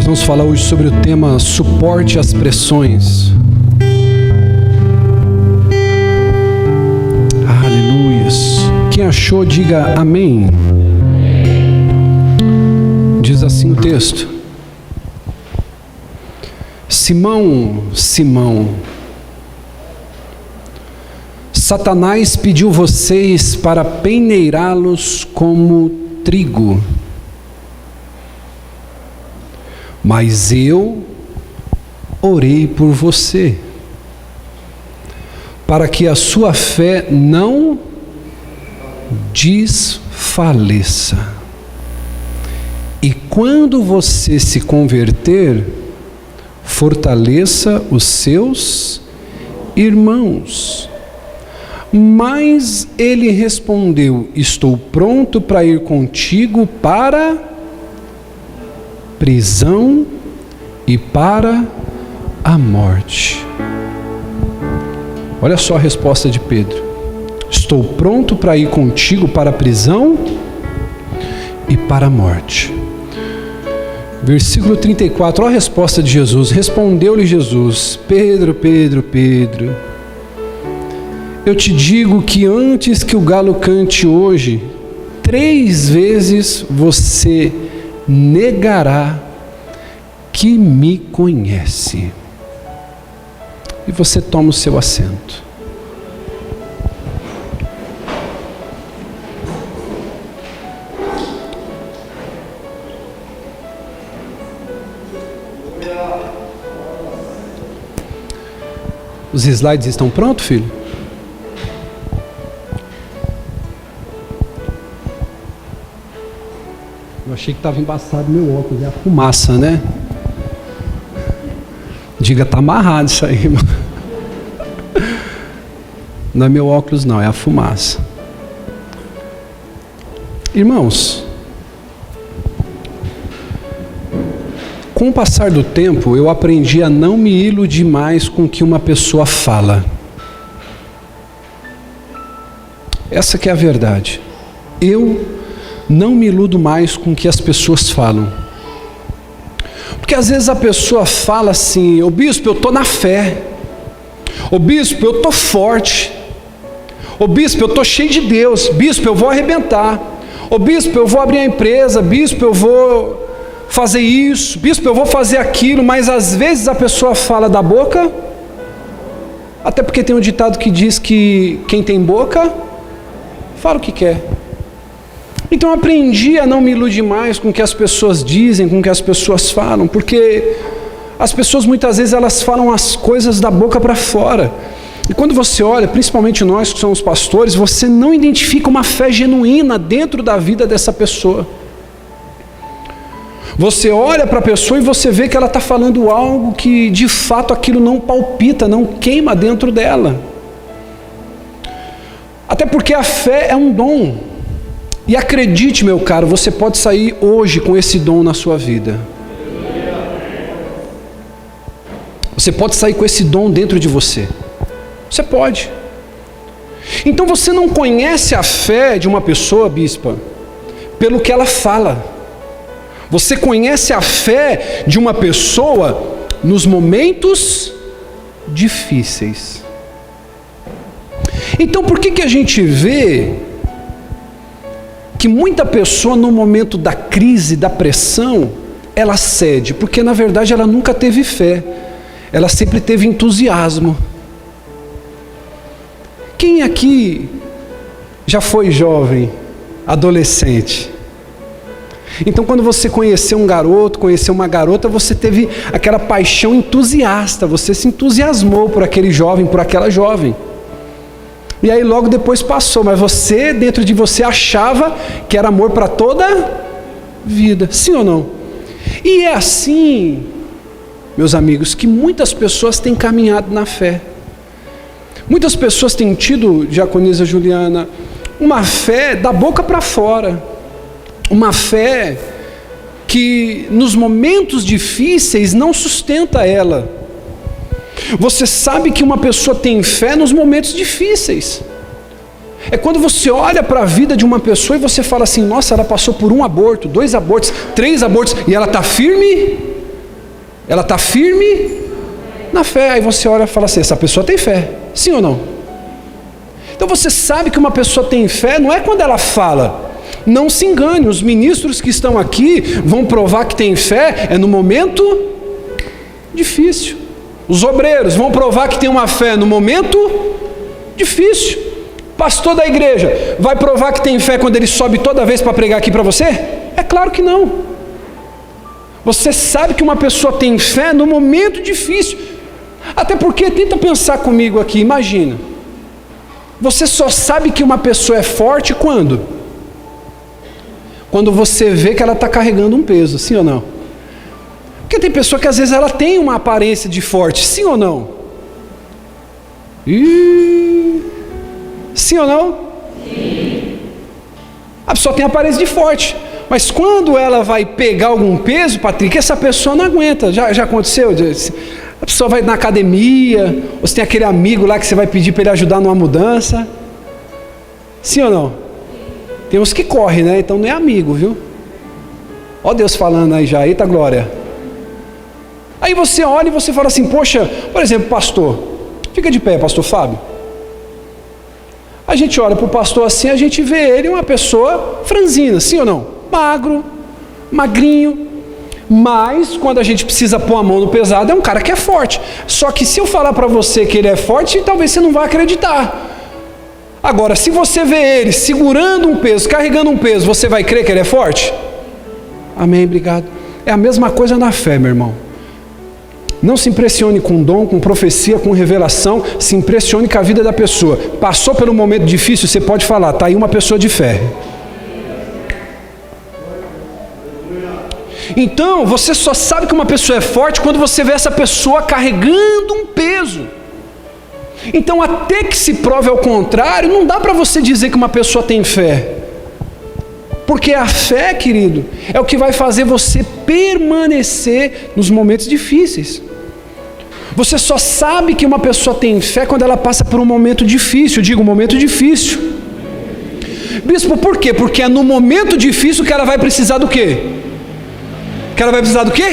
Nós vamos falar hoje sobre o tema suporte às pressões. Aleluias. Quem achou, diga amém. Diz assim o texto: Simão, Simão, Satanás pediu vocês para peneirá-los como trigo. Mas eu orei por você, para que a sua fé não desfaleça. E quando você se converter, fortaleça os seus irmãos. Mas ele respondeu: estou pronto para ir contigo para prisão e para a morte. Olha só a resposta de Pedro: estou pronto para ir contigo para a prisão e para a morte. Versículo 34, olha a resposta de Jesus. Respondeu-lhe Jesus: Pedro, Pedro, Pedro, eu te digo que antes que o galo cante hoje, 3 vezes você negará que me conhece. E você toma o seu assento. Os slides estão prontos, filho? Eu achei que estava embaçado meu óculos, é a fumaça, né? Diga, tá amarrado isso aí, irmão. Não é meu óculos não, é a fumaça. Irmãos, com o passar do tempo, eu aprendi a não me iludir mais com o que uma pessoa fala. Essa que é a verdade. Eu não me iludo mais com o que as pessoas falam. Porque às vezes a pessoa fala assim: ô bispo, eu estou na fé. Ô bispo, eu estou forte. Ô bispo, eu estou cheio de Deus. Bispo, eu vou arrebentar. Ô bispo, eu vou abrir a empresa. Bispo, eu vou fazer isso. Bispo, eu vou fazer aquilo. Mas às vezes a pessoa fala da boca. Até porque tem um ditado que diz que quem tem boca fala o que quer. Então eu aprendi a não me iludir mais com o que as pessoas dizem, com o que as pessoas falam, porque as pessoas muitas vezes elas falam as coisas da boca para fora. E quando você olha, principalmente nós que somos pastores, você não identifica uma fé genuína dentro da vida dessa pessoa. Você olha para a pessoa e você vê que ela está falando algo que de fato aquilo não palpita, não queima dentro dela. Até porque a fé é um dom. E acredite, meu caro, você pode sair hoje com esse dom na sua vida. Você pode sair com esse dom dentro de você. Você pode. Então você não conhece a fé de uma pessoa, bispa, pelo que ela fala. Você conhece a fé de uma pessoa nos momentos difíceis. Então por que a gente vê que muita pessoa no momento da crise, da pressão, ela cede? Porque na verdade ela nunca teve fé, ela sempre teve entusiasmo. Quem aqui já foi jovem, adolescente? Então quando você conheceu um garoto, conheceu uma garota, você teve aquela paixão entusiasta, você se entusiasmou por aquele jovem, por aquela jovem. E aí logo depois passou, mas você, dentro de você, achava que era amor para toda a vida, sim ou não? E é assim, meus amigos, que muitas pessoas têm caminhado na fé. Muitas pessoas têm tido, diaconisa Juliana, uma fé da boca para fora, uma fé que nos momentos difíceis não sustenta ela. Você sabe que uma pessoa tem fé nos momentos difíceis. É quando você olha para a vida de uma pessoa e você fala assim: nossa, ela passou por 1 aborto, 2 abortos, 3 abortos, e ela está firme Ela está firme na fé. Aí você olha e fala assim, essa pessoa tem fé, sim ou não? Então você sabe que uma pessoa tem fé, não é quando ela fala. Não se engane, os ministros que estão aqui vão provar que tem fé, é no momento difícil. Os obreiros vão provar que tem uma fé no momento difícil. Pastor da igreja vai provar que tem fé quando ele sobe toda vez para pregar aqui para você? É claro que não. Você sabe que uma pessoa tem fé no momento difícil. Até porque, tenta pensar comigo aqui, imagina. Você só sabe que uma pessoa é forte quando? Quando você vê que ela está carregando um peso, sim ou não? Porque tem pessoa que às vezes ela tem uma aparência de forte, sim ou não? Sim ou não? Sim. A pessoa tem aparência de forte, mas quando ela vai pegar algum peso, Patrick, essa pessoa não aguenta. Já aconteceu? A pessoa vai na academia, ou você tem aquele amigo lá que você vai pedir para ele ajudar numa mudança. Sim ou não? Tem uns que correm, né? Então não é amigo, viu? Ó Deus falando aí já, eita glória. Aí você olha e você fala assim, poxa, por exemplo, pastor, fica de pé, pastor Fábio. A gente olha para o pastor assim, a gente vê ele uma pessoa franzina, sim ou não? Magro, magrinho, mas quando a gente precisa pôr a mão no pesado, é um cara que é forte. Só que se eu falar para você que ele é forte, talvez você não vá acreditar. Agora, se você vê ele segurando um peso, carregando um peso, você vai crer que ele é forte? Amém, obrigado. É a mesma coisa na fé, meu irmão. Não se impressione com dom, com profecia, com revelação, se impressione com a vida da pessoa. Passou por um momento difícil, você pode falar, está aí uma pessoa de fé. Então, você só sabe que uma pessoa é forte quando você vê essa pessoa carregando um peso. Então, até que se prove ao contrário, não dá para você dizer que uma pessoa tem fé. Porque a fé, querido, é o que vai fazer você permanecer nos momentos difíceis. Você só sabe que uma pessoa tem fé quando ela passa por um momento difícil. Eu digo, um momento difícil. Bispo, por quê? Porque é no momento difícil que ela vai precisar do quê? Que ela vai precisar do quê?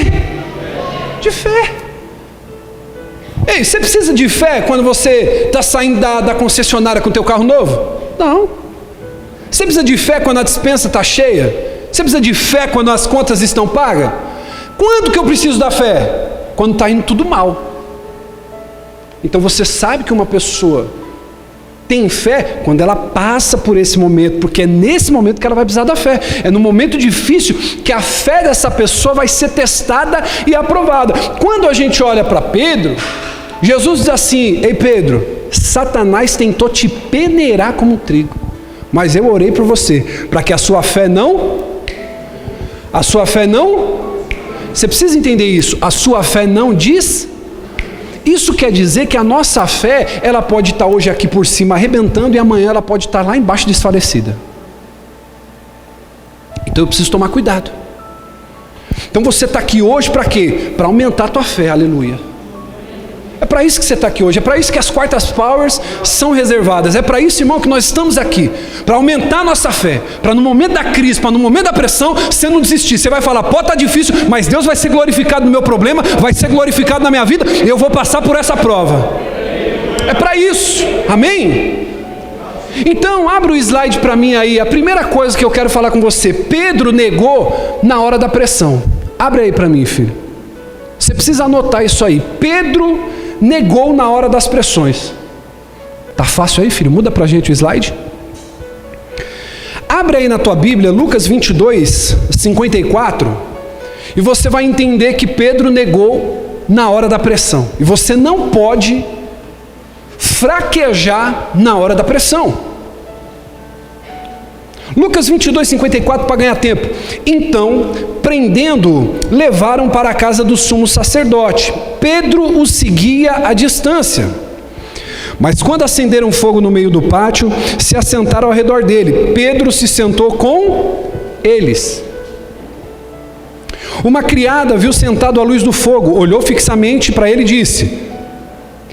De fé. Ei, você precisa de fé quando você está saindo da concessionária com o teu carro novo? Não. Você precisa de fé quando a despensa está cheia? Você precisa de fé quando as contas estão pagas? Quando que eu preciso da fé? Quando está indo tudo mal. Então você sabe que uma pessoa tem fé quando ela passa por esse momento, porque é nesse momento que ela vai precisar da fé. É no momento difícil que a fé dessa pessoa vai ser testada e aprovada. Quando a gente olha para Pedro, Jesus diz assim, ei Pedro, Satanás tentou te peneirar como trigo, mas eu orei por você, para que a sua fé não, você precisa entender isso, a sua fé não diz. Isso quer dizer que a nossa fé, ela pode estar hoje aqui por cima arrebentando e amanhã ela pode estar lá embaixo desfalecida. Então eu preciso tomar cuidado. Então você está aqui hoje para quê? Para aumentar a tua fé, aleluia. É para isso que você está aqui hoje, é para isso que as quartas powers são reservadas, é para isso, irmão, que nós estamos aqui, para aumentar a nossa fé, para no momento da crise, para no momento da pressão, você não desistir, você vai falar, pode estar difícil, mas Deus vai ser glorificado no meu problema, vai ser glorificado na minha vida, e eu vou passar por essa prova. É para isso, amém? Então, abre o slide para mim aí, a primeira coisa que eu quero falar com você, Pedro negou na hora da pressão. Abre aí para mim, filho. Você precisa anotar isso aí. Pedro negou na hora das pressões. Tá fácil aí, filho? Muda pra gente o slide. Abre aí na tua Bíblia, Lucas 22, 54, e você vai entender que Pedro negou na hora da pressão. E você não pode fraquejar na hora da pressão. Lucas 22, 54, para ganhar tempo. Então, prendendo-o, levaram para a casa do sumo sacerdote. Pedro o seguia à distância. Mas quando acenderam fogo no meio do pátio, se assentaram ao redor dele. Pedro se sentou com eles. Uma criada viu sentado à luz do fogo, olhou fixamente para ele e disse: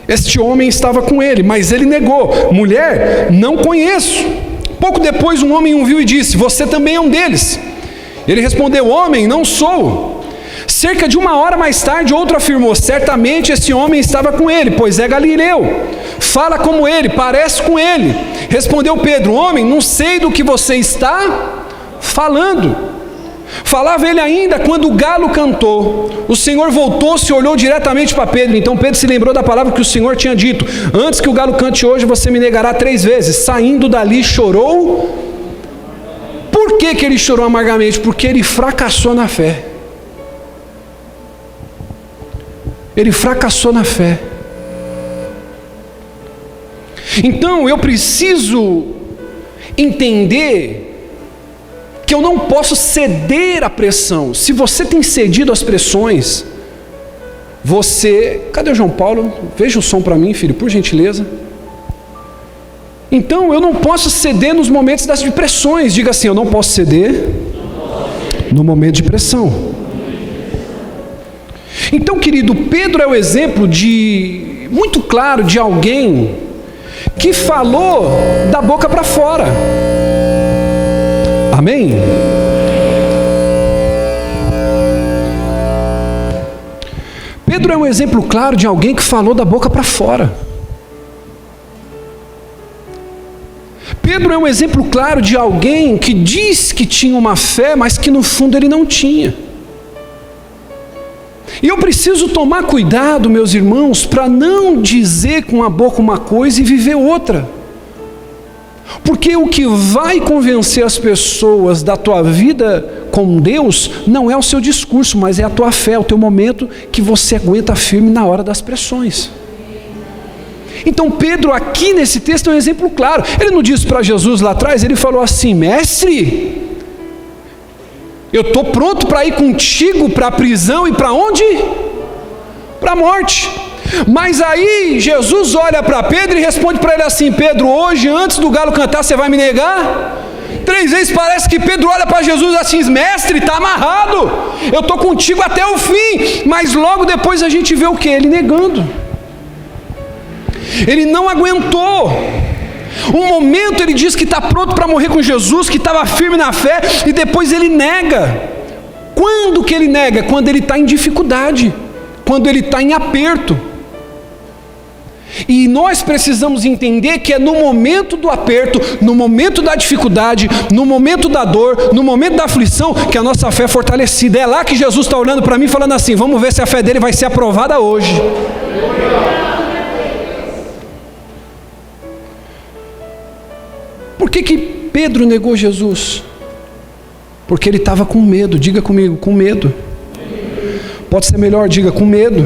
este homem estava com ele, mas ele negou: mulher, não conheço. Pouco depois um homem o viu e disse: você também é um deles. Ele respondeu: homem, não sou. Cerca de 1 hora mais tarde, outro afirmou: certamente esse homem estava com ele, pois é galileu. Fala como ele, parece com ele. Respondeu Pedro: homem, não sei do que você está falando. Falava ele ainda quando o galo cantou. O Senhor voltou-se e olhou diretamente para Pedro. Então Pedro se lembrou da palavra que o Senhor tinha dito: antes que o galo cante hoje, você me negará 3 vezes. Saindo dali, chorou. Por que ele chorou amargamente? Porque ele fracassou na fé. Ele fracassou na fé. Então eu preciso entender que eu não posso ceder à pressão. Se você tem cedido às pressões, cadê o João Paulo? Veja o som para mim, filho, por gentileza. Então eu não posso ceder nos momentos das pressões. Diga assim: eu não posso ceder no momento de pressão. Então, querido, Pedro é o exemplo muito claro de alguém que falou da boca para fora. Amém? Pedro é um exemplo claro de alguém que falou da boca para fora. Pedro é um exemplo claro de alguém que diz que tinha uma fé, mas que no fundo ele não tinha. E eu preciso tomar cuidado, meus irmãos, para não dizer com a boca uma coisa e viver outra. Porque o que vai convencer as pessoas da tua vida com Deus não é o seu discurso, mas é a tua fé, o teu momento que você aguenta firme na hora das pressões. Então Pedro aqui nesse texto é um exemplo claro. Ele não disse para Jesus lá atrás, ele falou assim: mestre, eu estou pronto para ir contigo para a prisão e para onde? Para a morte. Mas aí Jesus olha para Pedro e responde para ele assim: Pedro, hoje antes do galo cantar você vai me negar? 3 vezes. Parece que Pedro olha para Jesus assim: mestre, está amarrado, eu estou contigo até o fim. Mas logo depois a gente vê o que? Ele negando. Ele não aguentou. Um momento ele diz que está pronto para morrer com Jesus, que estava firme na fé, e depois ele nega. Quando que ele nega? Quando ele está em dificuldade, quando ele está em aperto. E nós precisamos entender que é no momento do aperto, no momento da dificuldade, no momento da dor, no momento da aflição, que a nossa fé é fortalecida. É lá que Jesus está olhando para mim falando assim: vamos ver se a fé dele vai ser aprovada hoje. Por que Pedro negou Jesus? Porque ele estava com medo. Diga comigo, com medo. Pode ser melhor, diga, com medo.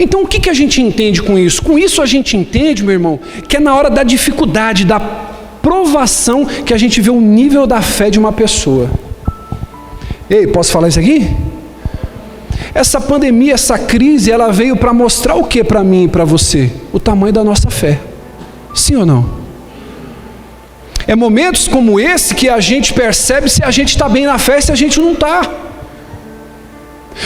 Então o que a gente entende com isso? Com isso a gente entende, meu irmão, que é na hora da dificuldade, da provação, que a gente vê o nível da fé de uma pessoa. Ei, posso falar isso aqui? Essa pandemia, essa crise, ela veio para mostrar o que para mim e para você? O tamanho da nossa fé. Sim ou não? É momentos como esse que a gente percebe se a gente está bem na fé e se a gente não está.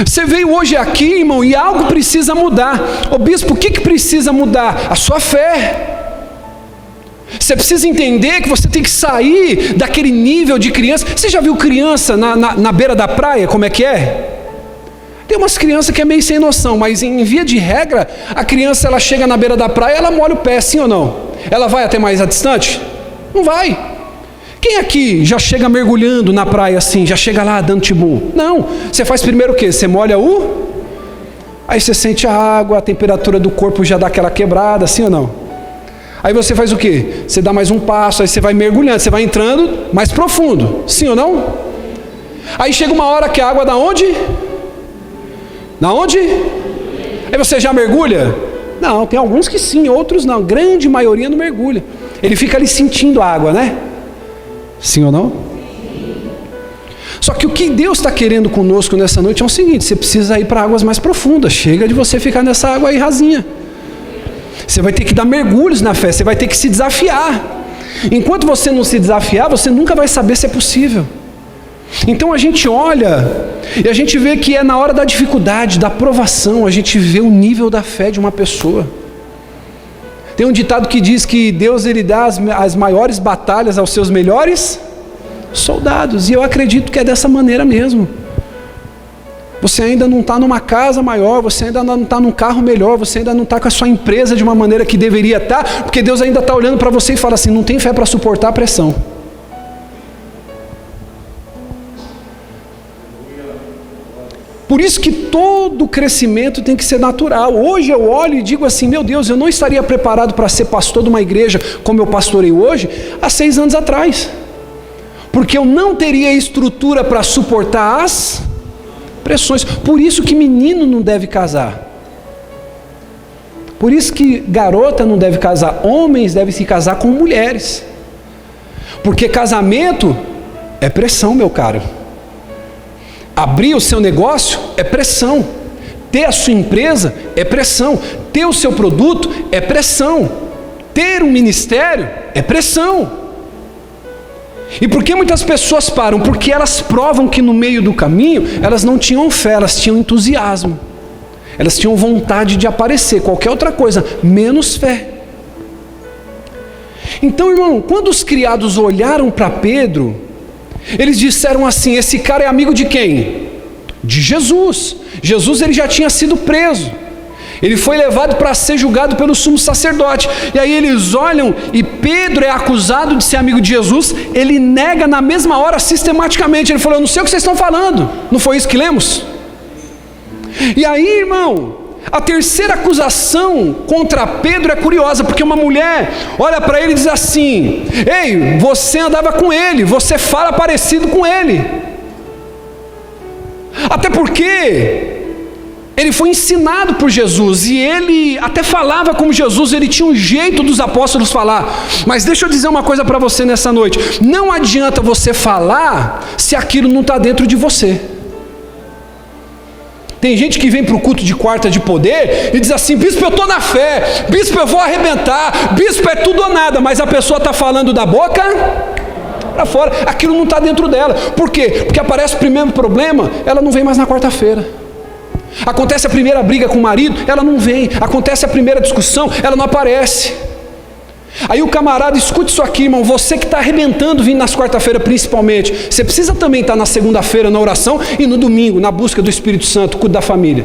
Você veio hoje aqui, irmão, e algo precisa mudar. Ô bispo, o que precisa mudar? A sua fé. Você precisa entender que você tem que sair daquele nível de criança. Você já viu criança na beira da praia, como é que é? Tem umas crianças que é meio sem noção, mas em via de regra, a criança ela chega na beira da praia, ela molha o pé, sim ou não? Ela vai até mais distante? Não vai. Quem aqui já chega mergulhando na praia assim, já chega lá dando tibum? Não. Você faz primeiro o quê? Você molha aí você sente a água, a temperatura do corpo já dá aquela quebrada, sim ou não? Aí você faz o quê? Você dá mais um passo, aí você vai mergulhando, você vai entrando mais profundo, sim ou não? Aí chega uma hora que a água da onde? Da onde? Aí você já mergulha? Não, tem alguns que sim, outros não. Grande maioria não mergulha. Ele fica ali sentindo a água, né? Sim ou não? Só que o que Deus está querendo conosco nessa noite é o seguinte: você precisa ir para águas mais profundas. Chega de você ficar nessa água aí rasinha. Você vai ter que dar mergulhos na fé, você vai ter que se desafiar. Enquanto você não se desafiar, você nunca vai saber se é possível. Então a gente olha e a gente vê que é na hora da dificuldade, da provação, a gente vê o nível da fé de uma pessoa. Tem um ditado que diz que Deus ele dá as maiores batalhas aos seus melhores soldados, e eu acredito que é dessa maneira mesmo. você ainda não está numa casa maior, você ainda não está num carro melhor, você ainda não está com a sua empresa de uma maneira que deveria estar, porque Deus ainda está olhando para você e fala assim, não tem fé para suportar a pressão. Por isso que todo crescimento tem que ser natural. Hoje eu olho e digo assim, meu Deus, eu não estaria preparado para ser pastor de uma igreja como eu pastorei hoje, há 6 anos atrás. Porque eu não teria estrutura para suportar as pressões. Por isso que menino não deve casar. Por isso que garota não deve casar. Homens devem se casar com mulheres. Porque casamento é pressão, meu caro. Abrir o seu negócio é pressão. Ter a sua empresa é pressão. Ter o seu produto é pressão. Ter um ministério é pressão. E por que muitas pessoas param? Porque elas provam que no meio do caminho elas não tinham fé, elas tinham entusiasmo. Elas tinham vontade de aparecer, qualquer outra coisa, menos fé. Então, irmão, quando os criados olharam para Pedro, eles disseram assim, esse cara é amigo de quem? De Jesus. Jesus ele já tinha sido preso. Ele foi levado para ser julgado pelo sumo sacerdote. E aí eles olham e Pedro é acusado de ser amigo de Jesus. Ele nega na mesma hora sistematicamente. Ele falou, eu não sei o que vocês estão falando. Não foi isso que lemos? E aí, irmão, a terceira acusação contra Pedro é curiosa, porque uma mulher olha para ele e diz assim, ei, você andava com ele, você fala parecido com ele. Até porque ele foi ensinado por Jesus, e ele até falava como Jesus, ele tinha um jeito dos apóstolos falar. Mas deixa eu dizer uma coisa para você nessa noite, não adianta você falar se aquilo não está dentro de você. Tem gente que vem para o culto de quarta de poder e diz assim, bispo, eu estou na fé, bispo, eu vou arrebentar, bispo, é tudo ou nada, mas a pessoa está falando da boca para fora, aquilo não está dentro dela. Por quê? Porque aparece o primeiro problema, ela não vem mais na quarta-feira. Acontece a primeira briga com o marido, ela não vem. Acontece a primeira discussão, ela não aparece. Aí o camarada, escute isso aqui, irmão, você que está arrebentando vindo nas quarta-feiras principalmente, você precisa também estar na segunda-feira na oração e no domingo na busca do Espírito Santo, cuida da família.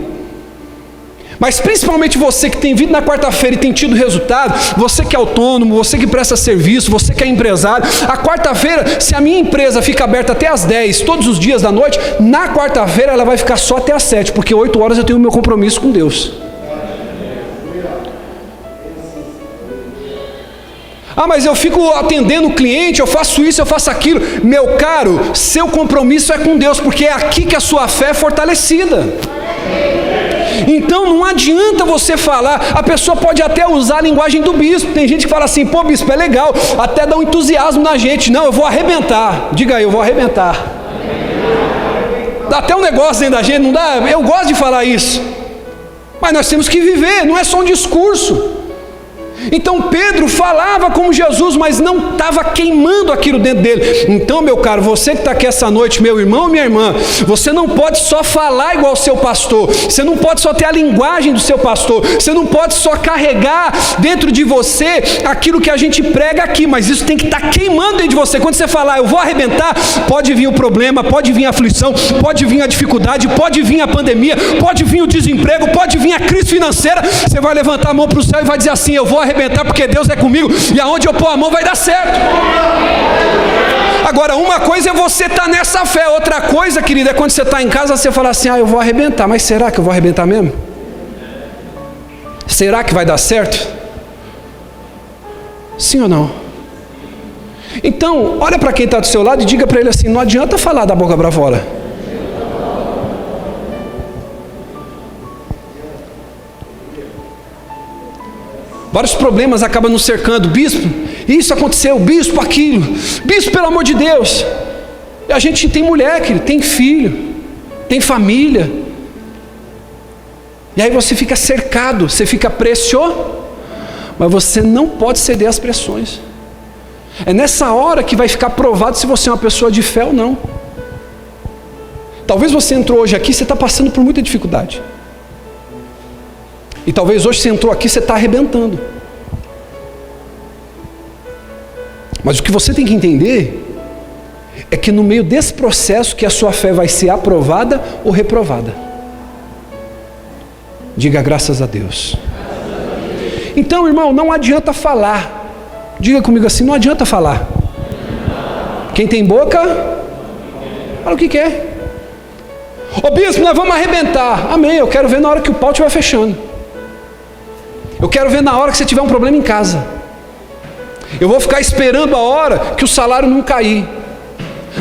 Mas principalmente você que tem vindo na quarta-feira e tem tido resultado, você que é autônomo, você que presta serviço, você que é empresário, a quarta-feira, se a minha empresa fica aberta até às 10, todos os dias da noite, na quarta-feira ela vai ficar só até às 7, porque 8 horas eu tenho o meu compromisso com Deus. Ah, mas eu fico atendendo o cliente, eu faço isso, eu faço aquilo. Meu caro, seu compromisso é com Deus, porque é aqui que a sua fé é fortalecida. Então não adianta você falar, a pessoa pode até usar a linguagem do bispo. Tem gente que fala assim, pô bispo, é legal, até dá um entusiasmo na gente. Não, eu vou arrebentar. Diga aí, eu vou arrebentar. Dá até um negócio dentro da gente, não dá? Eu gosto de falar isso. Mas nós temos que viver, não é só um discurso. Então Pedro falava como Jesus, mas não estava queimando aquilo dentro dele. Então, meu caro, você que está aqui essa noite, meu irmão, minha irmã, você não pode só falar igual o seu pastor, você não pode só ter a linguagem do seu pastor, você não pode só carregar dentro de você aquilo que a gente prega aqui, mas isso tem que estar queimando dentro de você. Quando você falar, eu vou arrebentar, pode vir o problema, pode vir a aflição, pode vir a dificuldade, pode vir a pandemia, pode vir o desemprego, pode vir a crise financeira, você vai levantar a mão para o céu e vai dizer assim, eu vou arrebentar porque Deus é comigo, e aonde eu pôr a mão vai dar certo. Agora, uma coisa é você estar nessa fé, outra coisa, querida, é quando você está em casa, você fala assim, eu vou arrebentar, mas será que eu vou arrebentar mesmo? Será que vai dar certo? Sim ou não? Então, olha para quem está do seu lado e diga para ele assim, não adianta falar da boca para fora. Vários problemas acabam nos cercando, bispo, isso aconteceu, bispo, aquilo, bispo, pelo amor de Deus. E a gente tem mulher, querido, tem filho, tem família. E aí você fica cercado, você fica pressionado, mas você não pode ceder às pressões. É nessa hora que vai ficar provado se você é uma pessoa de fé ou não. Talvez você entrou hoje aqui, você está passando por muita dificuldade. E talvez hoje você entrou aqui, você está arrebentando. Mas o que você tem que entender é que no meio desse processo que a sua fé vai ser aprovada ou reprovada. Diga graças a Deus. Então, irmão, não adianta falar. Diga comigo assim, não adianta falar. Quem tem boca, fala o que quer. Ô bispo, nós vamos arrebentar. Amém, eu quero ver na hora que o pau estiver fechando. Eu quero ver na hora que você tiver um problema em casa. Eu vou ficar esperando a hora que o salário não cair.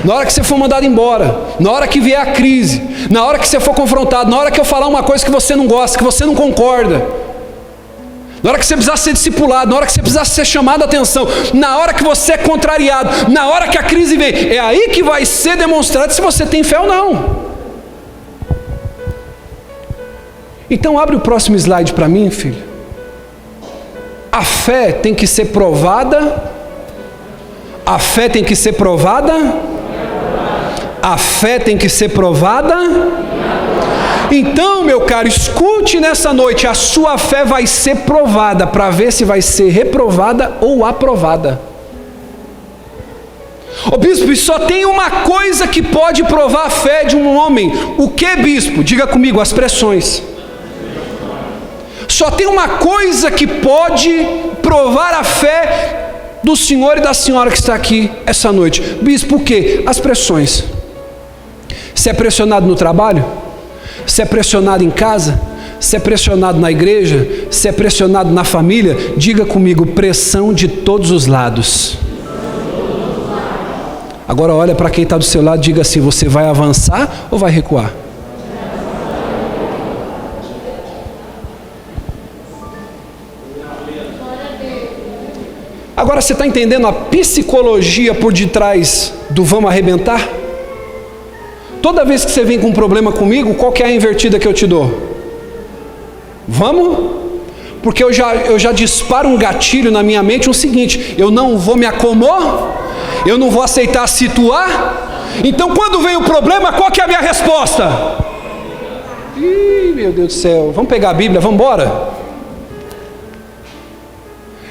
Na hora que você for mandado embora, na hora que vier a crise, na hora que você for confrontado, na hora que eu falar uma coisa que você não gosta, que você não concorda, na hora que você precisar ser discipulado, na hora que você precisar ser chamado a atenção, na hora que você é contrariado, na hora que a crise vem, é aí que vai ser demonstrado se você tem fé ou não. Então abre o próximo slide para mim, filho. A fé tem que ser provada. A fé tem que ser provada. A fé tem que ser provada. Então, meu caro, escute nessa noite, a sua fé vai ser provada para ver se vai ser reprovada ou aprovada. Ô bispo, só tem uma coisa que pode provar a fé de um homem. O que, bispo? Diga comigo, as pressões. Só tem uma coisa que pode provar a fé do senhor e da senhora que está aqui essa noite. Bispo, o que? As pressões. Se é pressionado no trabalho, se é pressionado em casa, se é pressionado na igreja, se é pressionado na família, diga comigo, pressão de todos os lados. Agora olha para quem está do seu lado e diga assim, você vai avançar ou vai recuar? Agora você está entendendo a psicologia por detrás do vamos arrebentar? Toda vez que você vem com um problema comigo, qual que é a invertida que eu te dou? Vamos? Porque eu já disparo um gatilho na minha mente o seguinte, eu não vou me acomodar, eu não vou aceitar situar, então quando vem o problema, qual que é a minha resposta? Ih, meu Deus do céu, vamos pegar a Bíblia, vamos embora?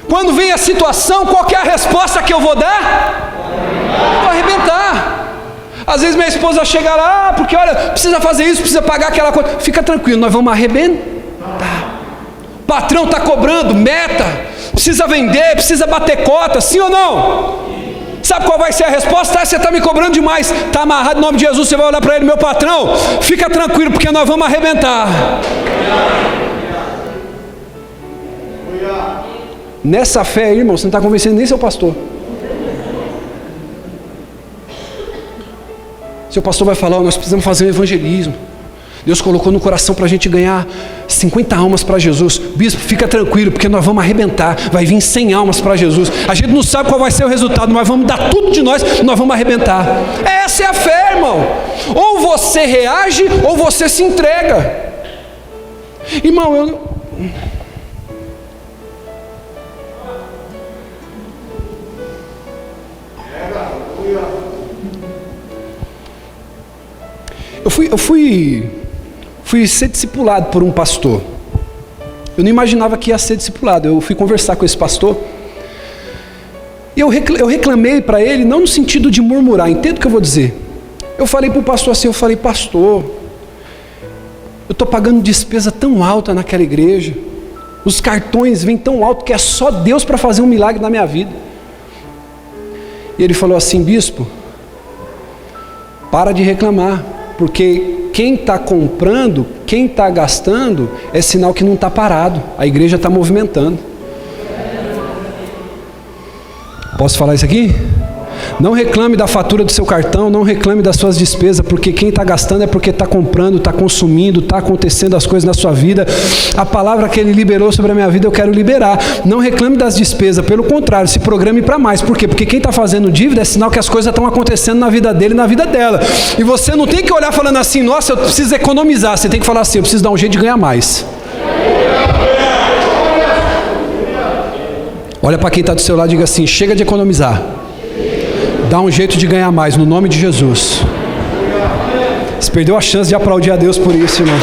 Quando vem a situação, qual que é a resposta que eu vou dar? Vou arrebentar. Às vezes minha esposa chega lá, porque olha, precisa fazer isso, precisa pagar aquela coisa. Fica tranquilo, nós vamos arrebentar. Patrão está cobrando, meta, precisa vender, precisa bater cota, sim ou não? Sabe qual vai ser a resposta? Ah, você está me cobrando demais, está amarrado em nome de Jesus, você vai olhar para ele, meu patrão, fica tranquilo, porque nós vamos arrebentar. Nessa fé, irmão, você não está convencendo nem seu pastor. Seu pastor vai falar, nós precisamos fazer um evangelismo. Deus colocou no coração para a gente ganhar 50 almas para Jesus. Bispo, fica tranquilo, porque nós vamos arrebentar. Vai vir 100 almas para Jesus. A gente não sabe qual vai ser o resultado, mas vamos dar tudo de nós vamos arrebentar. Essa é a fé, irmão. Ou você reage, ou você se entrega. Irmão, eu fui ser discipulado por um pastor. Eu não imaginava que ia ser discipulado. Eu fui conversar com esse pastor e eu reclamei para ele, não no sentido de murmurar, entendo o que eu vou dizer. Eu falei para o pastor assim, pastor, eu estou pagando despesa tão alta naquela igreja, os cartões vêm tão alto que é só Deus para fazer um milagre na minha vida. E ele falou assim, bispo, para de reclamar, porque quem está comprando, quem está gastando, é sinal que não está parado, a igreja está movimentando. Posso falar isso aqui? Não reclame da fatura do seu cartão, não reclame das suas despesas, porque quem está gastando é porque está comprando, está consumindo, está acontecendo as coisas na sua vida. A palavra que Ele liberou sobre a minha vida, eu quero liberar. Não reclame das despesas, pelo contrário, se programe para mais. Por quê? Porque quem está fazendo dívida é sinal que as coisas estão acontecendo na vida dele e na vida dela. E você não tem que olhar falando assim, nossa, eu preciso economizar. Você tem que falar assim, eu preciso dar um jeito de ganhar mais. Olha para quem está do seu lado e diga assim, chega de economizar. Dá um jeito de ganhar mais, no nome de Jesus. Você perdeu a chance de aplaudir a Deus por isso, irmão.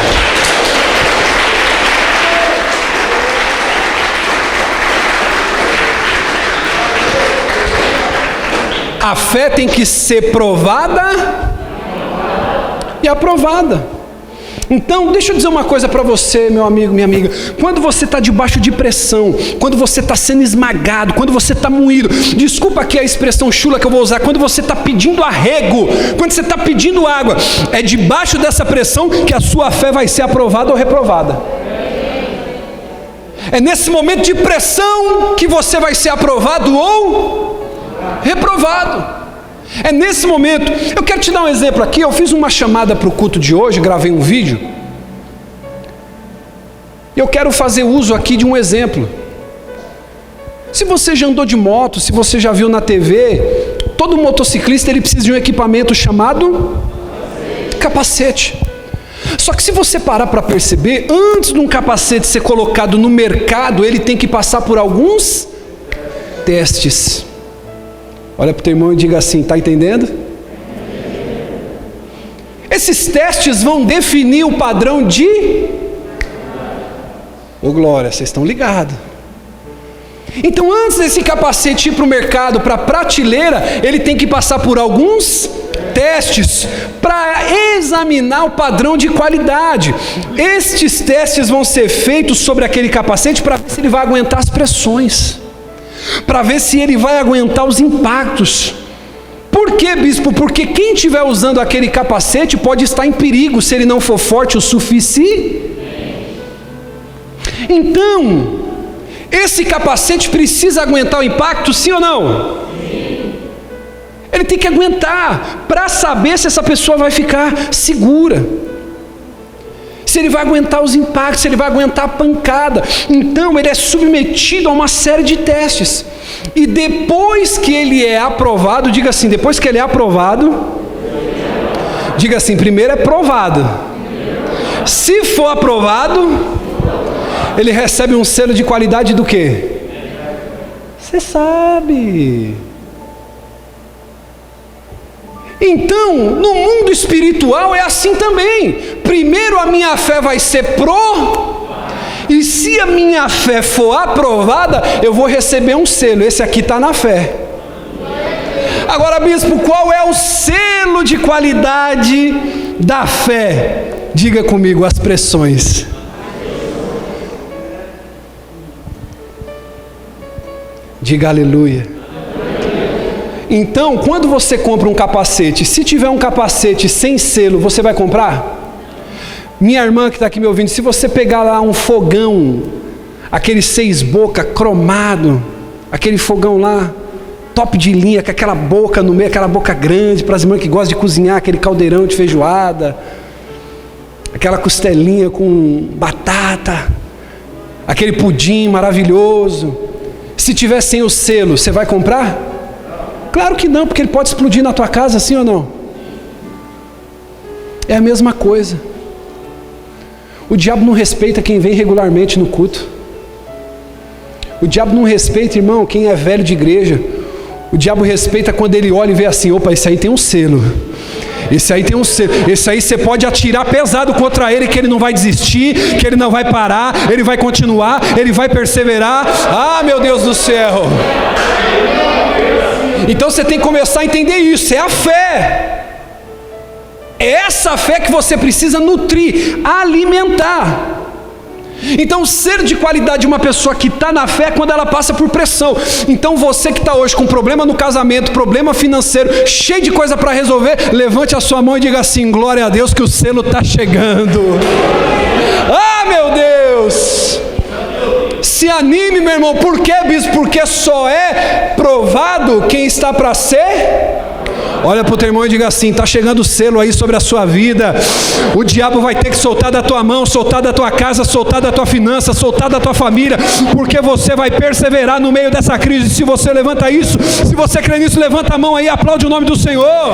A fé tem que ser provada e aprovada. Então, deixa eu dizer uma coisa para você, meu amigo, minha amiga. Quando você está debaixo de pressão, quando você está sendo esmagado, quando você está moído, desculpa aqui a expressão chula que eu vou usar, quando você está pedindo arrego, quando você está pedindo água, é debaixo dessa pressão que a sua fé vai ser aprovada ou reprovada. É nesse momento de pressão que você vai ser aprovado ou reprovado. É nesse momento. Eu quero te dar um exemplo aqui. Eu fiz uma chamada para o culto de hoje, gravei um vídeo. Eu quero fazer uso aqui de um exemplo. Se você já andou de moto, se você já viu na TV, todo motociclista ele precisa de um equipamento chamado capacete. Só que se você parar para perceber, antes de um capacete ser colocado no mercado, ele tem que passar por alguns testes. Olha para o teu irmão e diga assim, está entendendo? Esses testes vão definir o padrão de... Ô glória, vocês estão ligados. Então antes desse capacete ir para o mercado, para a prateleira, ele tem que passar por alguns testes para examinar o padrão de qualidade. Estes testes vão ser feitos sobre aquele capacete para ver se ele vai aguentar as pressões, para ver se ele vai aguentar os impactos. Por quê, bispo? Porque quem estiver usando aquele capacete pode estar em perigo se ele não for forte o suficiente. Então, esse capacete precisa aguentar o impacto, sim ou não? Sim. Ele tem que aguentar para saber se essa pessoa vai ficar segura, se ele vai aguentar os impactos, se ele vai aguentar a pancada. Então ele é submetido a uma série de testes. E depois que ele é aprovado, diga assim, depois que ele é aprovado, diga assim, primeiro é provado. Se for aprovado, ele recebe um selo de qualidade do quê? Você sabe. Então, no mundo espiritual é assim também. Primeiro a minha fé vai ser e se a minha fé for aprovada, eu vou receber um selo. Esse aqui está na fé. Agora, bispo, qual é o selo de qualidade da fé? Diga comigo, as pressões. Diga aleluia. Então, quando você compra um capacete, se tiver um capacete sem selo, você vai comprar? Minha irmã que está aqui me ouvindo, se você pegar lá um fogão, aquele 6 boca cromado, aquele fogão lá, top de linha, com aquela boca no meio, aquela boca grande, para as irmãs que gostam de cozinhar, aquele caldeirão de feijoada, aquela costelinha com batata, aquele pudim maravilhoso. Se tiver sem o selo, você vai comprar? Claro que não, porque ele pode explodir na tua casa, sim ou não? É a mesma coisa. O diabo não respeita quem vem regularmente no culto. O diabo não respeita, irmão, quem é velho de igreja. O diabo respeita quando ele olha e vê assim, opa, esse aí tem um selo. Esse aí tem um selo. Esse aí você pode atirar pesado contra ele, que ele não vai desistir, que ele não vai parar, ele vai continuar, ele vai perseverar. Ah, meu Deus do céu! Então você tem que começar a entender isso, é a fé. É essa fé que você precisa nutrir, alimentar. Então o ser de qualidade de uma pessoa que está na fé é quando ela passa por pressão. Então você que está hoje com problema no casamento, problema financeiro, cheio de coisa para resolver, levante a sua mão e diga assim, glória a Deus que o selo está chegando. Ah, meu Deus! Se anime, meu irmão. Por quê, bispo? Porque só é provado quem está para ser. Olha para o teu irmão e diga assim, está chegando o selo aí sobre a sua vida. O diabo vai ter que soltar da tua mão, soltar da tua casa, soltar da tua finança, soltar da tua família, porque você vai perseverar no meio dessa crise. Se você levanta isso, se você crê nisso, levanta a mão aí, aplaude o nome do Senhor.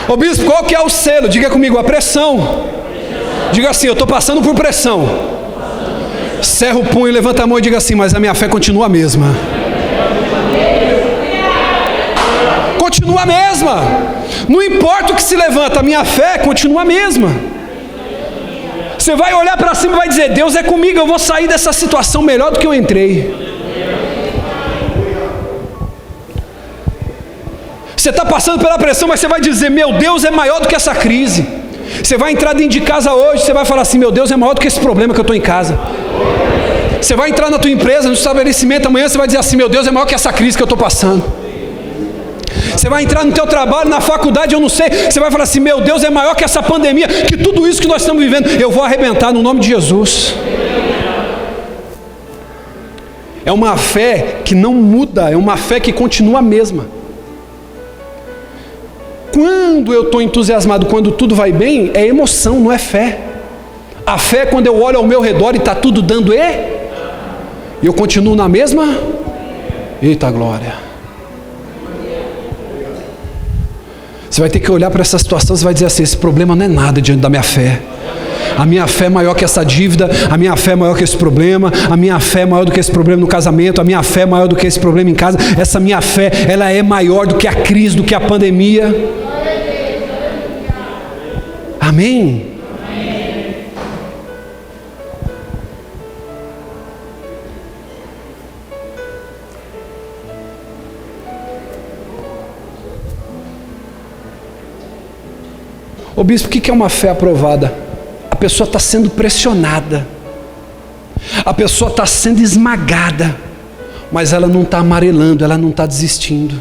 Ô bispo, qual que é o selo? Diga comigo, a pressão. Diga assim, eu estou passando por pressão. Cerra o punho, levanta a mão e diga assim, mas a minha fé continua a mesma. Continua a mesma. Não importa o que se levanta, a minha fé continua a mesma. Você vai olhar para cima e vai dizer, Deus é comigo, eu vou sair dessa situação melhor do que eu entrei. Você está passando pela pressão, mas você vai dizer, meu Deus é maior do que essa crise. Você vai entrar dentro de casa hoje, você vai falar assim, meu Deus é maior do que esse problema que eu estou em casa. Você vai entrar na tua empresa, no estabelecimento, amanhã você vai dizer assim, meu Deus é maior que essa crise que eu estou passando. Você vai entrar no teu trabalho, na faculdade, eu não sei, você vai falar assim, meu Deus é maior que essa pandemia, que tudo isso que nós estamos vivendo, eu vou arrebentar no nome de Jesus. É uma fé que não muda, é uma fé que continua a mesma. Quando eu estou entusiasmado, quando tudo vai bem, é emoção, não é fé. A fé é quando eu olho ao meu redor e está tudo dando e eu continuo na mesma. Eita glória. Você vai ter que olhar para essa situação, você vai dizer assim, esse problema não é nada diante da minha fé. A minha fé é maior que essa dívida, a minha fé é maior que esse problema, a minha fé é maior do que esse problema no casamento, a minha fé é maior do que esse problema em casa. Essa minha fé, ela é maior do que a crise, do que a pandemia. Amém? Ô bispo, o que é uma fé aprovada? A pessoa está sendo pressionada, a pessoa está sendo esmagada, mas ela não está amarelando, ela não está desistindo.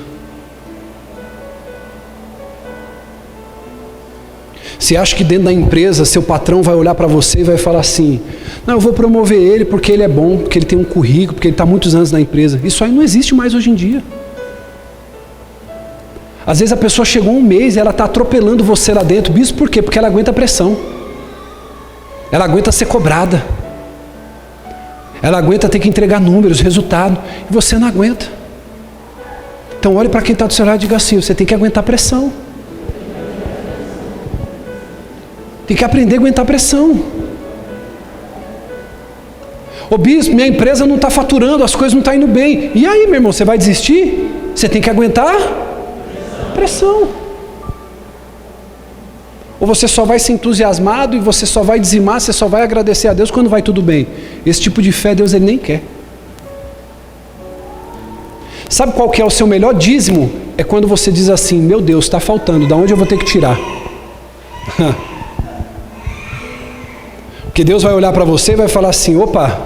Você acha que dentro da empresa seu patrão vai olhar para você e vai falar assim, não, eu vou promover ele porque ele é bom, porque ele tem um currículo, porque ele está muitos anos na empresa. Isso aí não existe mais hoje em dia. Às vezes a pessoa chegou um mês e ela está atropelando você lá dentro. Bispo, por quê? Porque ela aguenta pressão. Ela aguenta ser cobrada. Ela aguenta ter que entregar números, resultado. E você não aguenta. Então olhe para quem está do seu lado e diga assim, você tem que aguentar pressão. Tem que aprender a aguentar pressão. Ô bispo, minha empresa não está faturando, as coisas não estão indo bem. E aí, meu irmão, você vai desistir? Você tem que aguentar pressão. Ou você só vai ser entusiasmado e você só vai dizimar, você só vai agradecer a Deus quando vai tudo bem. Esse tipo de fé Deus ele nem quer. Sabe qual que é o seu melhor dízimo? É quando você diz assim, meu Deus, está faltando, da onde eu vou ter que tirar? Porque Deus vai olhar para você e vai falar assim, opa,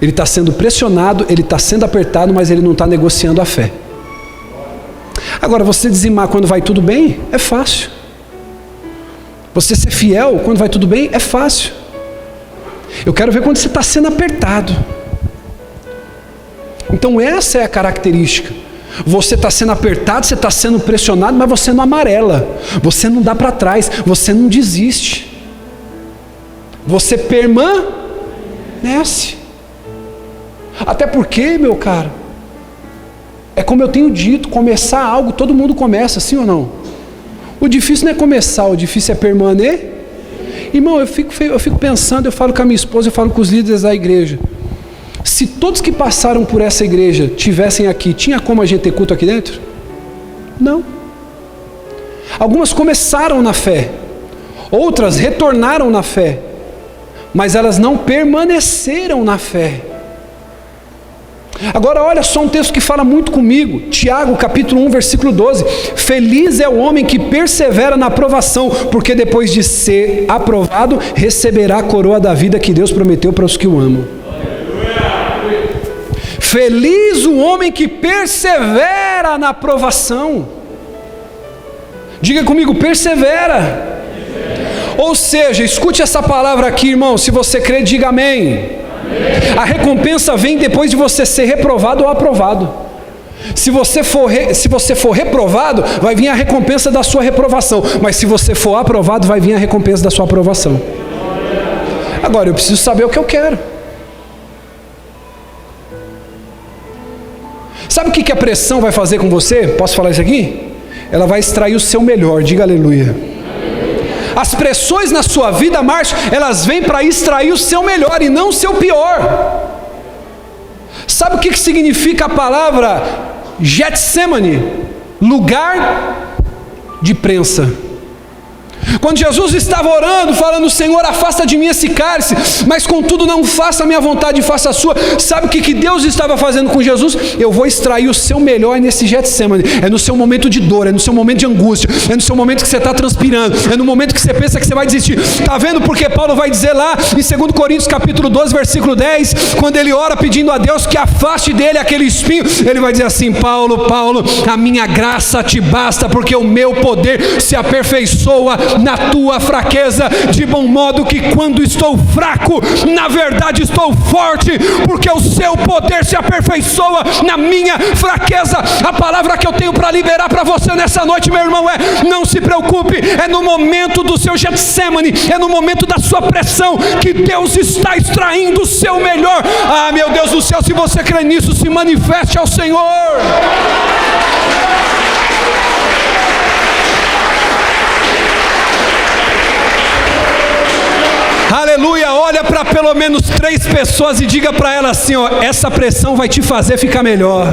ele está sendo pressionado, ele está sendo apertado, mas ele não está negociando a fé. Agora, você dizimar quando vai tudo bem, é fácil. Você ser fiel quando vai tudo bem, é fácil. Eu quero ver quando você está sendo apertado. Então essa é a característica. Você está sendo apertado, você está sendo pressionado, mas você não amarela. Você não dá para trás, você não desiste. Você permanece. Até porque, meu caro, é como eu tenho dito, começar algo, todo mundo começa, sim ou não? O difícil não é começar, o difícil é permanecer. Irmão, eu fico pensando, eu falo com a minha esposa, eu falo com os líderes da igreja. Se todos que passaram por essa igreja tivessem aqui, tinha como a gente ter culto aqui dentro? Não. Algumas começaram na fé, outras retornaram na fé, mas elas não permaneceram na fé. Agora olha só um texto que fala muito comigo, Tiago capítulo 1 versículo 12, feliz é o homem que persevera na aprovação, porque depois de ser aprovado, receberá a coroa da vida que Deus prometeu para os que o amam. Feliz o homem que persevera na aprovação. Diga comigo, persevera. Ou seja, escute essa palavra aqui, irmão, se você crê, diga amém. A recompensa vem depois de você ser reprovado ou aprovado. Se você for reprovado, vai vir a recompensa da sua reprovação. Mas se você for aprovado, vai vir a recompensa da sua aprovação. Agora, eu preciso saber o que eu quero. Sabe o que a pressão vai fazer com você? Posso falar isso aqui? Ela vai extrair o seu melhor, diga aleluia. As pressões na sua vida, Márcio, elas vêm para extrair o seu melhor e não o seu pior. Sabe o que significa a palavra Getsemane? Lugar de prensa. Quando Jesus estava orando, falando: Senhor, afasta de mim esse cálice, mas contudo não faça a minha vontade, faça a sua. Sabe o que Deus estava fazendo com Jesus? Eu vou extrair o seu melhor nesse Getsemane. É no seu momento de dor, é no seu momento de angústia, é no seu momento que você está transpirando, é no momento que você pensa que você vai desistir. Está vendo porque Paulo vai dizer lá em 2 Coríntios capítulo 12, versículo 10, quando ele ora pedindo a Deus que afaste dele aquele espinho, ele vai dizer assim: Paulo, a minha graça te basta, porque o meu poder se aperfeiçoa na tua fraqueza, de bom modo que quando estou fraco, na verdade estou forte, porque o seu poder se aperfeiçoa na minha fraqueza. A palavra que eu tenho para liberar para você nessa noite, meu irmão, é: não se preocupe, é no momento do seu Getsemane, é no momento da sua pressão, que Deus está extraindo o seu melhor. Ah, meu Deus do céu, se você crê nisso, se manifeste ao Senhor. Aleluia. Olha para pelo menos 3 pessoas e diga para elas assim: ó, essa pressão vai te fazer ficar melhor.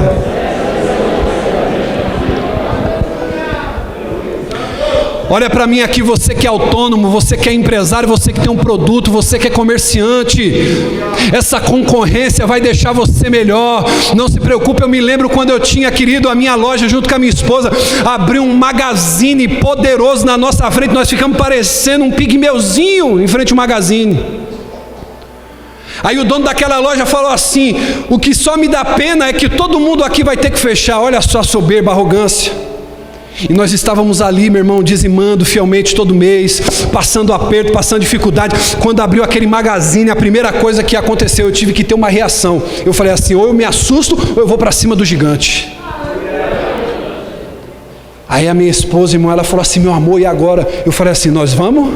Olha para mim aqui, você que é autônomo, você que é empresário, você que tem um produto, você que é comerciante. Essa concorrência vai deixar você melhor. Não se preocupe, eu me lembro quando eu tinha, querido, a minha loja junto com a minha esposa, abriu um magazine poderoso na nossa frente. Nós ficamos parecendo um pigmeuzinho em frente ao magazine. Aí o dono daquela loja falou assim: o que só me dá pena é que todo mundo aqui vai ter que fechar. Olha só a soberba, a arrogância. E nós estávamos ali, meu irmão, dizimando fielmente todo mês, passando aperto, passando dificuldade. Quando abriu aquele magazine, a primeira coisa que aconteceu, eu tive que ter uma reação. Eu falei assim: ou eu me assusto, ou eu vou para cima do gigante. Aí a minha esposa, irmão, ela falou assim: meu amor, e agora? Eu falei assim: nós vamos?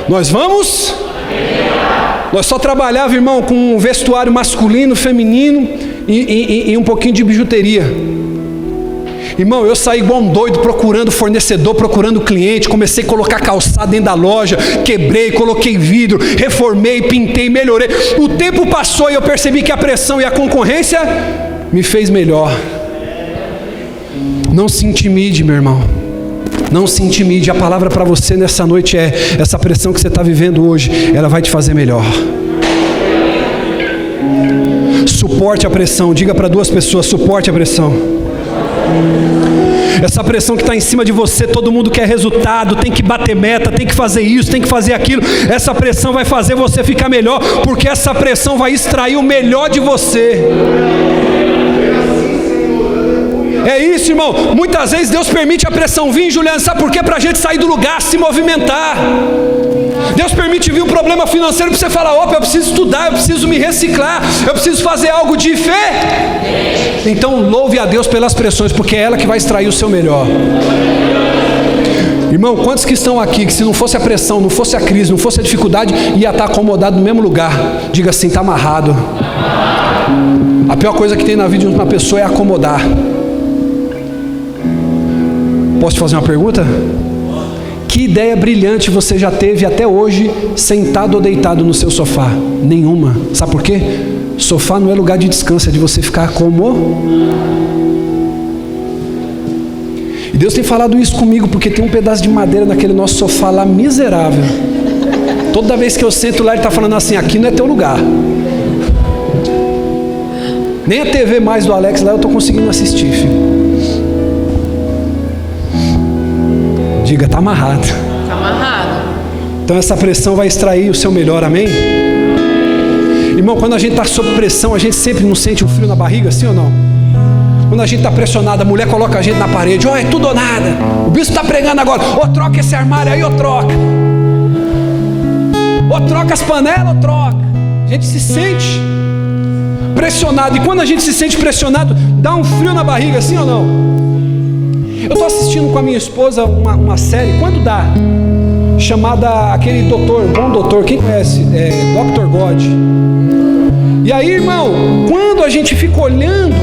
Nós vamos? Nós só trabalhava, irmão, com um vestuário masculino, feminino e um pouquinho de bijuteria. Irmão, eu saí igual um doido procurando fornecedor, procurando cliente. Comecei a colocar calçado dentro da loja, quebrei, coloquei vidro, reformei, pintei, melhorei. O tempo passou e eu percebi que a pressão e a concorrência me fez melhor. Não se intimide, meu irmão. Não se intimide. A palavra para você nessa noite é: essa pressão que você está vivendo hoje, ela vai te fazer melhor. Suporte a pressão. Diga para 2 pessoas: suporte a pressão. Essa pressão que está em cima de você, todo mundo quer resultado, tem que bater meta, tem que fazer isso, tem que fazer aquilo. Essa pressão vai fazer você ficar melhor, porque essa pressão vai extrair o melhor de você. É isso, irmão. Muitas vezes Deus permite a pressão vir, Juliana, sabe por quê? Para a gente sair do lugar, se movimentar. Deus permite vir um problema financeiro para você falar: opa, eu preciso estudar, eu preciso me reciclar, eu preciso fazer algo de fé. Então louve a Deus pelas pressões, porque é ela que vai extrair o seu melhor. Irmão, quantos que estão aqui, que se não fosse a pressão, não fosse a crise, não fosse a dificuldade, ia estar acomodado no mesmo lugar? Diga assim: está amarrado. A pior coisa que tem na vida de uma pessoa é acomodar. Posso te fazer uma pergunta? Que ideia brilhante você já teve até hoje, sentado ou deitado no seu sofá? Nenhuma. Sabe por quê? Sofá não é lugar de descanso, é de você ficar como... E Deus tem falado isso comigo, porque tem um pedaço de madeira naquele nosso sofá lá, miserável. Toda vez que eu sento lá, Ele está falando assim: aqui não é teu lugar. Nem a TV mais do Alex lá eu estou conseguindo assistir, filho. Diga: está amarrado. Está amarrado. Então essa pressão vai extrair o seu melhor, amém? Irmão, quando a gente está sob pressão, a gente sempre não sente um frio na barriga, sim ou não? Quando a gente está pressionado, a mulher coloca a gente na parede: ó, é tudo ou nada. O bispo está pregando agora: ou troca esse armário aí, ou troca. Ou troca as panelas, ou troca. A gente se sente pressionado. E quando a gente se sente pressionado, dá um frio na barriga, sim ou não? Eu estou assistindo com a minha esposa uma série, quando dá, chamada aquele doutor, bom doutor, quem conhece? Dr. God. E aí, irmão, quando a gente fica olhando,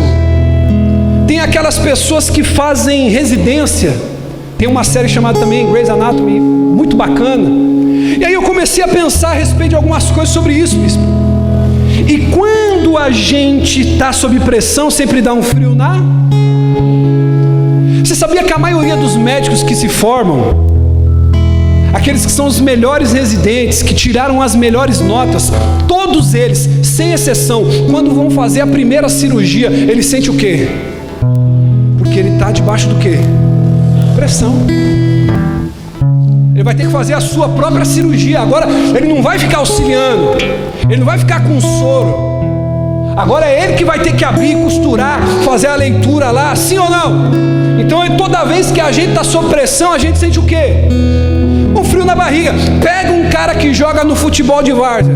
tem aquelas pessoas que fazem residência. Tem uma série chamada também Grey's Anatomy, muito bacana. E aí eu comecei a pensar a respeito de algumas coisas sobre isso, bispo. E quando a gente está sob pressão, sempre dá um frio na... Você sabia que a maioria dos médicos que se formam, aqueles que são os melhores residentes, que tiraram as melhores notas, todos eles, sem exceção, quando vão fazer a primeira cirurgia, ele sente o quê? Porque ele está debaixo do quê? Pressão. Ele vai ter que fazer a sua própria cirurgia. Agora ele não vai ficar auxiliando, ele não vai ficar com soro. Agora é ele que vai ter que abrir, costurar, fazer a leitura lá, sim ou não? Então toda vez que a gente está sob pressão, a gente sente o quê? Um frio na barriga. Pega um cara que joga no futebol de várzea,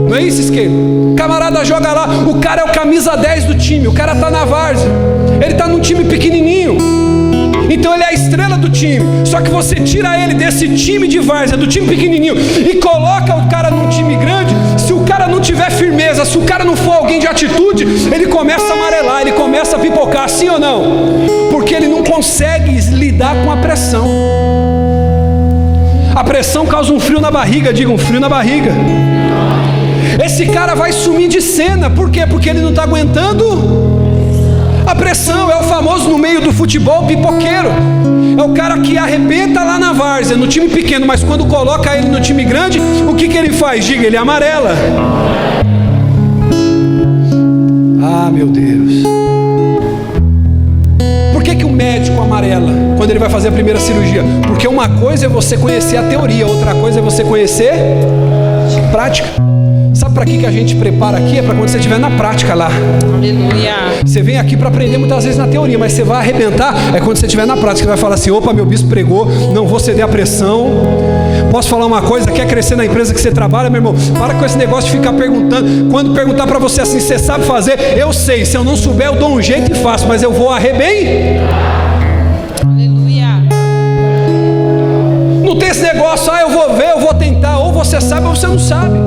não é isso, Esquerdo? Camarada joga lá, o cara é o camisa 10 do time, o cara está na várzea, ele está num time pequenininho, então ele é a estrela do time. Só que você tira ele desse time de várzea, do time pequenininho, e coloca o cara num time grande. Se o cara não tiver firmeza, se o cara não for alguém de atitude, ele começa a amarelar, ele começa a pipocar, sim ou não? Porque ele não consegue lidar com a pressão. A pressão causa um frio na barriga, diga, um frio na barriga. Esse cara vai sumir de cena, por quê? Porque ele não está aguentando a pressão. É o famoso no meio do futebol pipoqueiro. É o cara que arrebenta lá na várzea, no time pequeno, mas quando coloca ele no time grande, o que ele faz? Diga, ele amarela. Ah, meu Deus. Por que o médico amarela quando ele vai fazer a primeira cirurgia? Porque uma coisa é você conhecer a teoria, outra coisa é você conhecer a prática. Sabe para que a gente prepara aqui? É para quando você estiver na prática lá. Aleluia. Você vem aqui para aprender muitas vezes na teoria, mas você vai arrebentar é quando você estiver na prática. Você vai falar assim: opa, meu bispo pregou, não vou ceder à pressão. Posso falar uma coisa? Quer crescer na empresa que você trabalha, meu irmão? Para com esse negócio de ficar perguntando. Quando perguntar para você assim, você sabe fazer? Eu sei, se eu não souber eu dou um jeito e faço, mas eu vou arrebentar. Aleluia. Não tem esse negócio, eu vou ver, eu vou tentar. Ou você sabe ou você não sabe.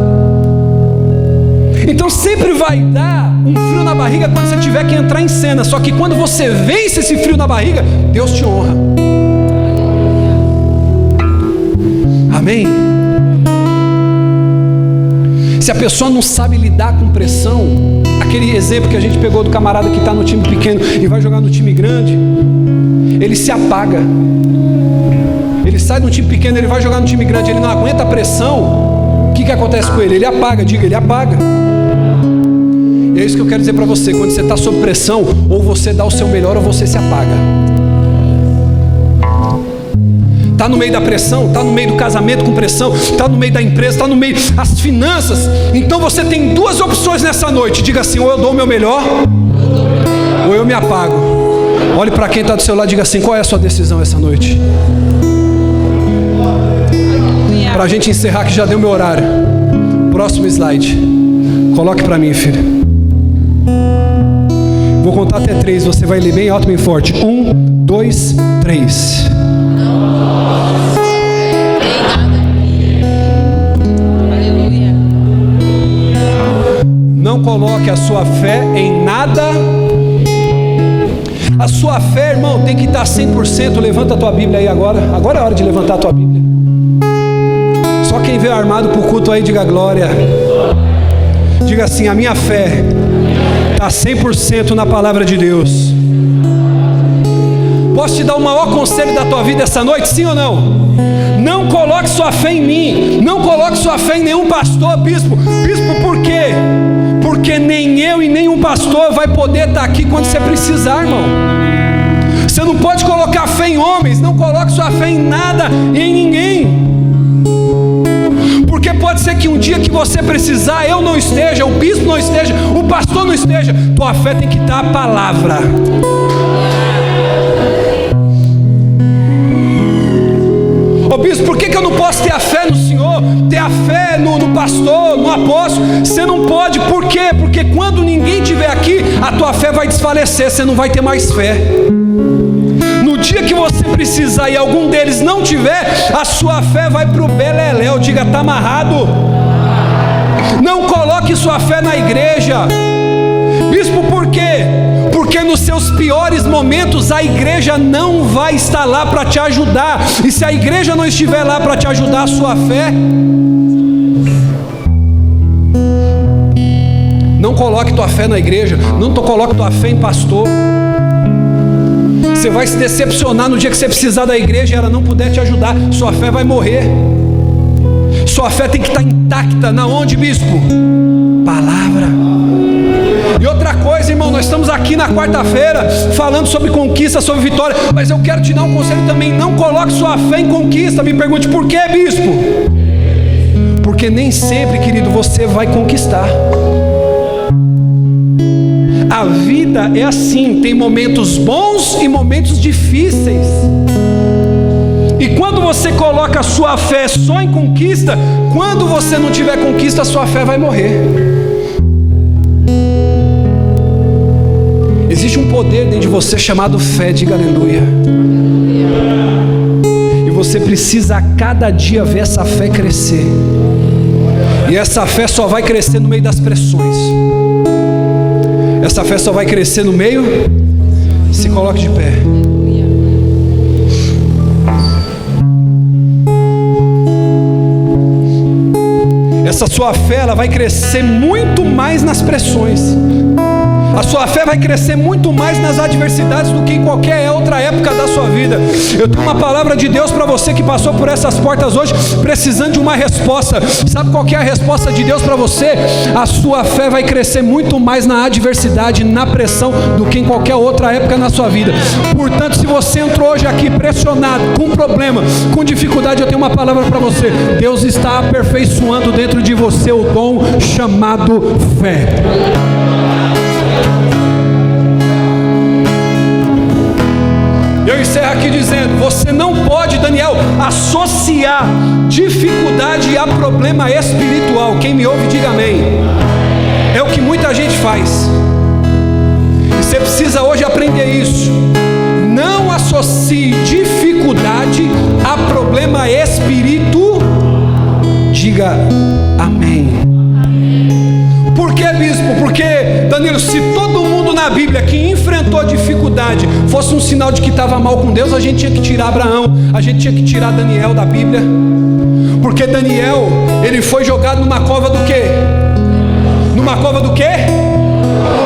Então sempre vai dar um frio na barriga quando você tiver que entrar em cena. Só que quando você vence esse frio na barriga, Deus te honra. Amém? Se a pessoa não sabe lidar com pressão, aquele exemplo que a gente pegou do camarada que está no time pequeno e vai jogar no time grande, ele se apaga. Ele sai do time pequeno, ele vai jogar no time grande, ele não aguenta a pressão. O que acontece com ele? Ele apaga, diga, ele apaga. E é isso que eu quero dizer para você: quando você está sob pressão, ou você dá o seu melhor ou você se apaga. Está no meio da pressão, está no meio do casamento com pressão, está no meio da empresa, está no meio das finanças. Então você tem duas opções nessa noite. Diga assim: ou eu dou o meu melhor, ou eu me apago. Olhe para quem está do seu lado e diga assim: qual é a sua decisão essa noite? Para a gente encerrar, que já deu meu horário. Próximo slide. Coloque para mim, filho. Vou contar até 3. Você vai ler bem alto, bem forte. 1, 2, 3. Aleluia. Não coloque a sua fé em nada. A sua fé, irmão, tem que estar 100%. Levanta a tua Bíblia aí agora. Agora é a hora de levantar a tua Bíblia. Só quem veio armado para o culto aí, diga glória. Diga assim: a minha fé está 100% na palavra de Deus. Posso te dar o maior conselho da tua vida essa noite, sim ou não? Não coloque sua fé em mim. Não coloque sua fé em nenhum pastor, bispo. Bispo, por quê? Porque nem eu e nenhum pastor vai poder estar aqui quando você precisar, irmão. Você não pode colocar fé em homens. Não coloque sua fé em nada e em ninguém. Porque pode ser que um dia que você precisar, eu não esteja, o bispo não esteja, o pastor não esteja. Tua fé tem que estar a palavra. Ô bispo, por que eu não posso ter a fé no Senhor, ter a fé no pastor, no apóstolo? Você não pode, por quê? Porque quando ninguém estiver aqui, a tua fé vai desfalecer, você não vai ter mais fé. No dia que você precisar e algum deles não tiver, a sua fé vai para o beleléu. Diga, está amarrado. Não coloque sua fé na igreja. Bispo, por quê? Porque nos seus piores momentos a igreja não vai estar lá para te ajudar. E se a igreja não estiver lá para te ajudar, a sua fé... Não coloque tua fé na igreja. Não coloque tua fé em pastor. Você vai se decepcionar no dia que você precisar da igreja e ela não puder te ajudar. Sua fé vai morrer. Sua fé tem que estar intacta. Na onde, bispo? Palavra. E outra coisa, irmão, nós estamos aqui na quarta-feira falando sobre conquista, sobre vitória, mas eu quero te dar um conselho também: não coloque sua fé em conquista. Me pergunte por quê, bispo? Porque nem sempre, querido, você vai conquistar. A vida é assim, tem momentos bons e momentos difíceis. E quando você coloca a sua fé só em conquista, quando você não tiver conquista, a sua fé vai morrer. Existe um poder dentro de você chamado fé, diga aleluia. E você precisa a cada dia ver essa fé crescer. E essa fé só vai crescer no meio das pressões. Essa fé só vai crescer no meio. Se coloque de pé. Essa sua fé, ela vai crescer muito mais nas pressões. A sua fé vai crescer muito mais nas adversidades do que em qualquer outra época da sua vida. Eu tenho uma palavra de Deus para você que passou por essas portas hoje, precisando de uma resposta. Sabe qual que é a resposta de Deus para você? A sua fé vai crescer muito mais na adversidade, na pressão, do que em qualquer outra época na sua vida. Portanto, se você entrou hoje aqui pressionado, com problema, com dificuldade, eu tenho uma palavra para você. Deus está aperfeiçoando dentro de você o dom chamado fé. Eu encerro aqui dizendo: você não pode, Daniel, associar dificuldade a problema espiritual. Quem me ouve, diga amém. É o que muita gente faz. E você precisa hoje aprender isso. Não associe dificuldade a problema espiritual. Diga amém. Por que, bispo? Porque, Danilo, se todo mundo na Bíblia que enfrentou dificuldade fosse um sinal de que estava mal com Deus, a gente tinha que tirar Abraão, a gente tinha que tirar Daniel da Bíblia. Porque Daniel, ele foi jogado numa cova do quê? Numa cova do quê?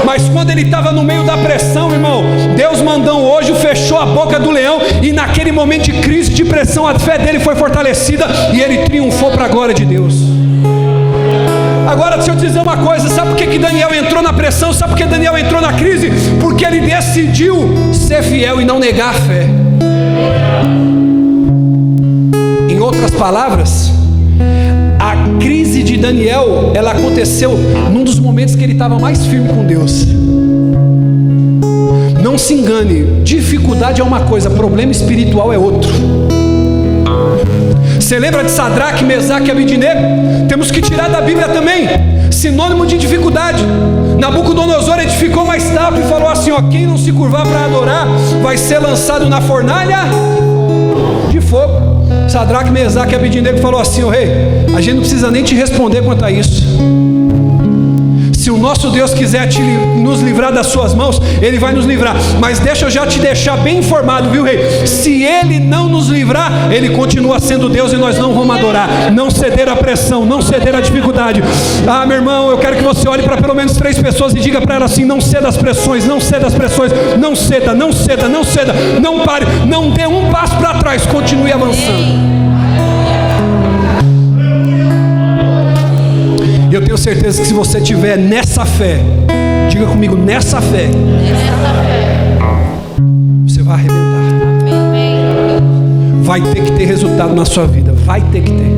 Mas quando ele estava no meio da pressão, irmão, Deus mandou hoje, fechou a boca do leão, e naquele momento de crise, de pressão, a fé dele foi fortalecida e ele triunfou para a glória de Deus. Agora, deixa eu te dizer uma coisa: sabe por que Daniel entrou na pressão? Sabe por que Daniel entrou na crise? Porque ele decidiu ser fiel e não negar a fé. Em outras palavras, a crise de Daniel, ela aconteceu num dos momentos que ele estava mais firme com Deus. Não se engane, dificuldade é uma coisa, problema espiritual é outro. Você lembra de Sadraque, Mesaque e Abidnego? Temos que tirar da Bíblia também, sinônimo de dificuldade. Nabucodonosor edificou uma estátua e falou assim: ó, quem não se curvar para adorar vai ser lançado na fornalha de fogo. Sadraque, Mesaque e Abidnego falou assim: ó rei, a gente não precisa nem te responder quanto a isso. Se o nosso Deus quiser nos livrar das suas mãos, Ele vai nos livrar. Mas deixa eu já te deixar bem informado, viu, rei? Se Ele não nos livrar, Ele continua sendo Deus e nós não vamos adorar. Não ceder à pressão, não ceder à dificuldade. Ah, meu irmão, eu quero que você olhe para pelo menos 3 pessoas e diga para elas assim: não ceda às pressões, não ceda às pressões, não ceda, não ceda, não ceda, não pare, não dê um passo para trás, continue avançando. Eu tenho certeza que se você tiver nessa fé, diga comigo, nessa fé, você vai arrebentar. Vai ter que ter resultado na sua vida, vai ter que ter.